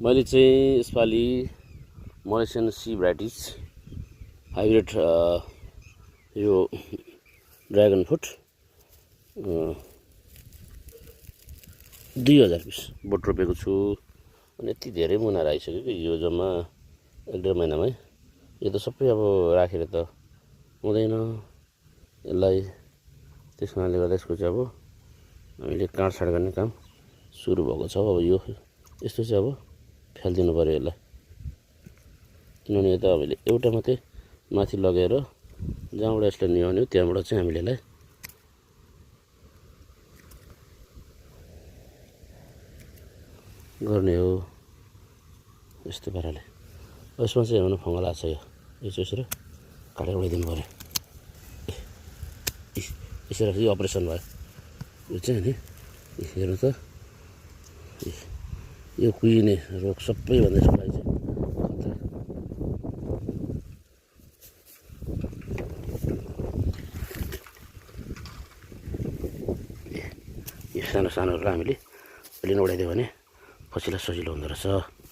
मैले चाहिँ यसपालि मलेसियन सी भ्याराइटिज हाइब्रिड यो ड्रागन फ्रुट 2000 पिस बोट रोपेको छु। अनि यति धेरै मुनाहरू आइसक्यो कि यो जम्मा 1-1.5 महिनामै। यो त सबै अब राखेर त हुँदैन यसलाई। त्यस कारणले गर्दा यसको चाहिँ अब हामीले काटछाड गर्ने काम सुरु भएको छ। अब यो यस्तो चाहिँ अब फ्यालिदिनु पऱ्यो यसलाई, किनभने यो त हामीले एउटा मात्रै माथि लगेर जहाँबाट यसलाई निहाल्ने हो त्यहाँबाट चाहिँ हामीले यसलाई गर्ने हो यस्तो पाराले। यसमा चाहिँ हेर्नु फङ्गल आएको छ। यो चाहिँ यसरी काटेर उडाइदिनु पऱ्यो। यसरी अपरेसन भयो यो चाहिँ नि। हेर्नु त यो कुहिने रोग सबैभन्दा यसको लागि चाहिँ खतरा। यो सानो सानोहरूलाई हामीले अहिले उडाइदियो भने पछिलाई सजिलो हुँदो रहेछ।